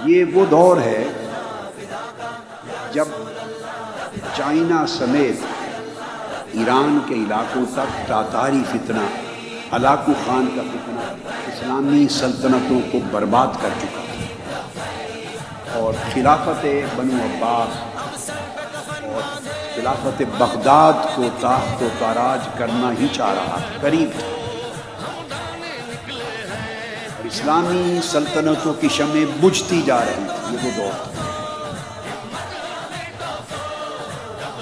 یہ وہ دور ہے جب چائنا سمیت ایران کے علاقوں تک تاتاری فتنہ، ہلاکو خان کا فتنہ اسلامی سلطنتوں کو برباد کر چکا تھا، اور خلافت بنو عباس اور خلافت بغداد کو تاخت و تاراج کرنا ہی چاہ رہا تھا، قریب تھا، اور اسلامی سلطنتوں کی شمعیں بجھتی جا رہی تھی۔ یہ وہ دور تھا،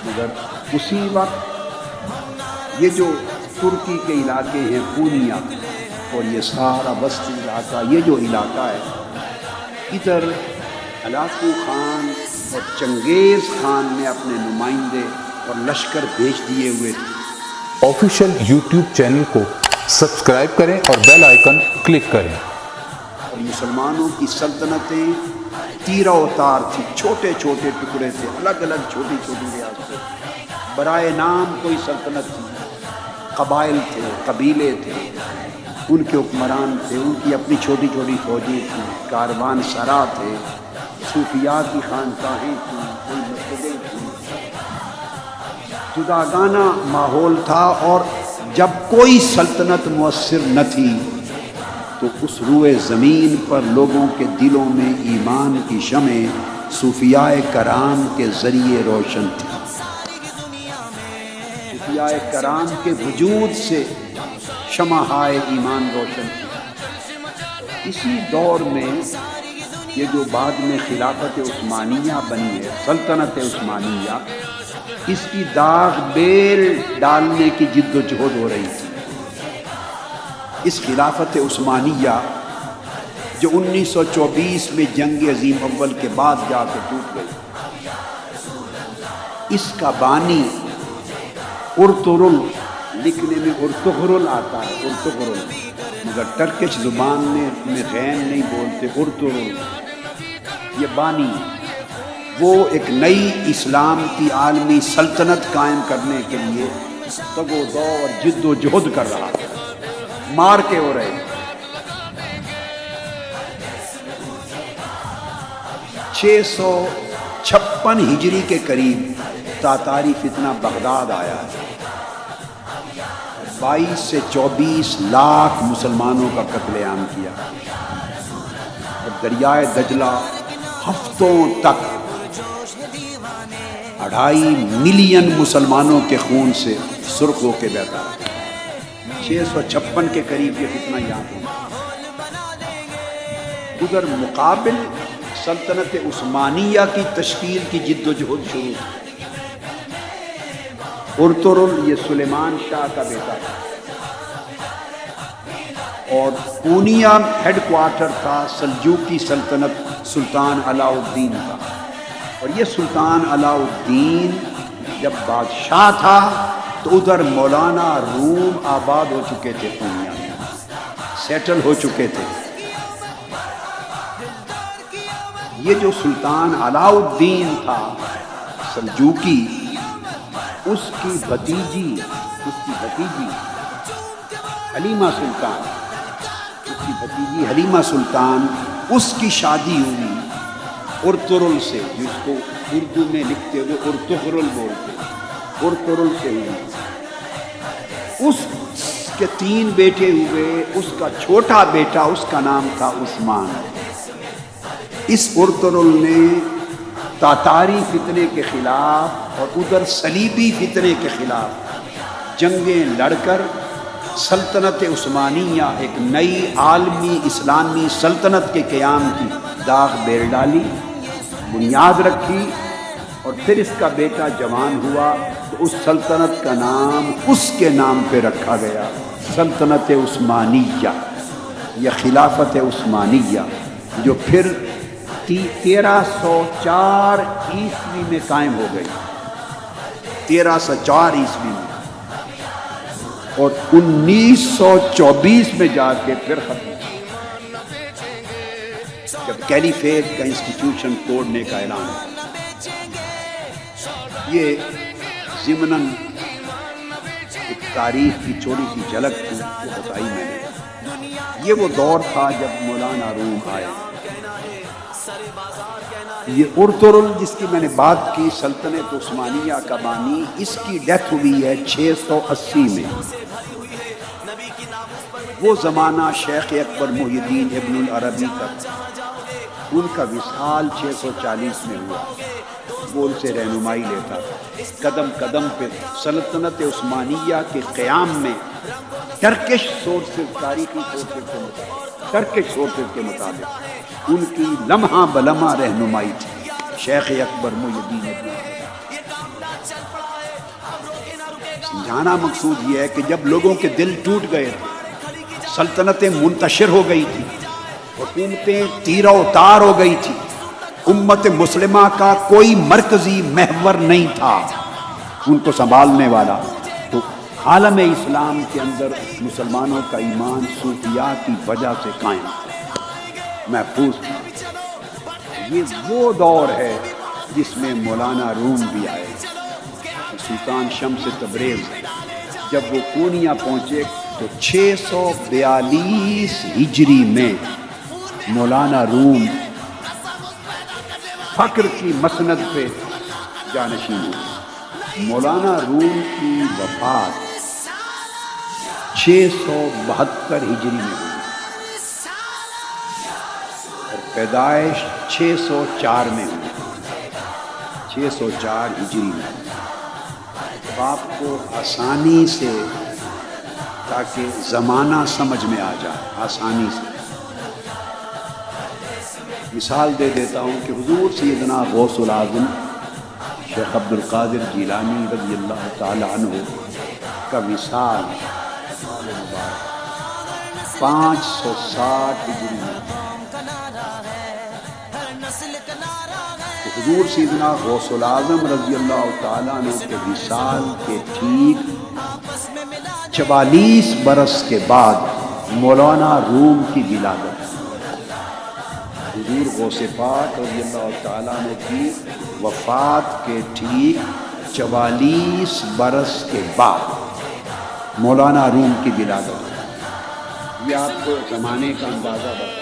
مگر اسی وقت یہ جو ترکی کے علاقے ہیں پونیا اور یہ سارا وسطی علاقہ، یہ جو علاقہ ہے، ادھر ہلاکو خان اور چنگیز خان نے اپنے نمائندے اور لشکر بھیج دیے ہوئے تھے۔ آفیشیل یوٹیوب چینل کو سبسکرائب کریں اور بیل آئیکن کلک کریں۔ اور مسلمانوں کی سلطنتیں تیرہ و تار تھی، چھوٹے چھوٹے ٹکڑے تھے، الگ الگ چھوٹی چھوٹی ریاستیں، برائے نام کوئی سلطنت تھی، قبائل تھے، قبیلے تھے، ان کے حکمران تھے، ان کی اپنی چھوٹی چھوٹی فوجیں تھیں، کاروان سرا تھے، صوفیاء کی خانقاہیں تھیں، کوئی مسجدیں تھیں، جداگانہ ماحول تھا۔ اور جب کوئی سلطنت مؤثر نہ تھی تو اس روئے زمین پر لوگوں کے دلوں میں ایمان کی شمع صوفیاء کرام کے ذریعے روشن تھی۔ صوفیاء کرام کے وجود سے شمعہائے ایمان روشن تھی۔ اسی دور میں یہ جو بعد میں خلافت عثمانیہ بنی ہے، سلطنت عثمانیہ، اس کی داغ بیل ڈالنے کی جد و جہد ہو رہی تھی۔ اس خلافت عثمانیہ جو 1924 میں جنگ عظیم اول کے بعد جا کے ٹوٹ گئی، اس کا بانی ارطغرل، لکھنے میں ارطغرل آتا ہے، ارطغرل، مگر ٹرکش زبان میں غین نہیں بولتے، ارطغرل یہ بانی، وہ ایک نئی اسلام کی عالمی سلطنت قائم کرنے کے لیے تگ و دو اور جد و جہد کر رہا تھا، مار کے ہو رہے۔ 656 ہجری کے قریب تاتاری فتنہ بغداد آیا ہے، 22 سے 24 لاکھ مسلمانوں کا قتل عام کیا، اور دریائے دجلہ ہفتوں تک 2.5 ملین مسلمانوں کے خون سے سرخ ہو کے بہتا رہا۔ 656 کے قریب یہ فتنہ یہاں پہنچا۔ ادھر مقابل سلطنت عثمانیہ کی تشکیل کی جد و جہد شروع تھی۔ ارطغرل یہ سلیمان شاہ کا بیٹا تھا، اور پونیا ہیڈ کوارٹر تھا سلجوقی سلطنت سلطان علاء الدین کا، اور یہ سلطان علاء الدین جب بادشاہ تھا تو ادھر مولانا روم آباد ہو چکے تھے، پونیا میں سیٹل ہو چکے تھے۔ یہ جو سلطان علاء الدین تھا سلجوقی، اس کی بھتیجی حلیمہ سلطان، اس کی بھتیجی حلیمہ سلطان، اس کی شادی ہوئی ارطغرل سے، جس کو اردو میں لکھتے ہوئے ارطغرل بولتے، ارطغرل سے ہوئی۔ اس کے 3 بیٹے ہوئے، اس کا چھوٹا بیٹا، اس کا نام تھا عثمان۔ اس ارطغرل نے تاتاری فتنے کے خلاف اور ادھر صلیبی فتنے کے خلاف جنگیں لڑ کر سلطنت عثمانیہ، ایک نئی عالمی اسلامی سلطنت کے قیام کی داغ بیل ڈالی، بنیاد رکھی، اور پھر اس کا بیٹا جوان ہوا تو اس سلطنت کا نام اس کے نام پہ رکھا گیا، سلطنت عثمانیہ یا خلافت عثمانیہ، جو پھر 1304 عیسوی میں قائم ہو گئی، 1304 عیسوی میں، اور 1924 میں جا کے پھر ختم، جب کیلیفیٹ کا انسٹیٹیوشن توڑنے کا اعلان ہوا۔ یہ ضمناً ایک تاریخ کی چھوٹی سی جھلک تھی جو بتائی میں نے۔ یہ وہ دور تھا جب مولانا روم آئے، یہ ارطغرل جس کی میں نے بات کی سلطنت عثمانیہ کا بانی، اس کی ڈیتھ ہوئی ہے 680 میں۔ وہ زمانہ شیخ اکبر محی الدین ابن العربی کا تھا، ان کا وصال 640 میں ہوا۔ وہ ان سے رہنمائی لیتا تھا قدم قدم پہ سلطنت عثمانیہ کے قیام میں ٹرکش سورسز، تاریخی سورسز کے مطابق، ٹرکش سورسز کے مطابق ان کی لمحہ بلمحہ رہنمائی تھی شیخ اکبر محی الدین ابن العربی۔ سمجھانا مقصود یہ ہے کہ جب لوگوں کے دل ٹوٹ گئے تھے، سلطنتیں منتشر ہو گئی تھی، حکومتیں تیرہ و تار ہو گئی تھی، امت مسلمہ کا کوئی مرکزی محور نہیں تھا ان کو سنبھالنے والا، تو عالم اسلام کے اندر مسلمانوں کا ایمان صوفیاء کی وجہ سے قائم تھا، محفوظ تھا۔ یہ وہ دور ہے جس میں مولانا روم بھی آئے، سلطان شمس تبریز جب وہ پورنیہ پہنچے تو 642 ہجری میں مولانا روم فقر کی مسند پہ جانشین ہوئے۔ مولانا روم کی وفات 672 ہجری میں ہوئی اور پیدائش 604 میں ہوئی، 604 ہجری میں۔ آپ کو آسانی سے، تاکہ زمانہ سمجھ میں آ جائے، آسانی سے مثال دے دیتا ہوں کہ حضور سیدنا غوث العظم شیخ عبد القادر جیلانی رضی اللہ تعالی عنہ کا وصال 560 ہجری میں۔ حضور سیدنا غوث العظم رضی اللہ تعالیٰ عنہ کے وصال کے ٹھیک 44 برس کے بعد مولانا روم کی ولادت۔ حضور غوث پاک رضی اللہ تعالیٰ عنہ کی وفات کے ٹھیک 44 برس کے بعد مولانا روم کی ولادت۔ یہ آپ کو زمانے کا اندازہ بتا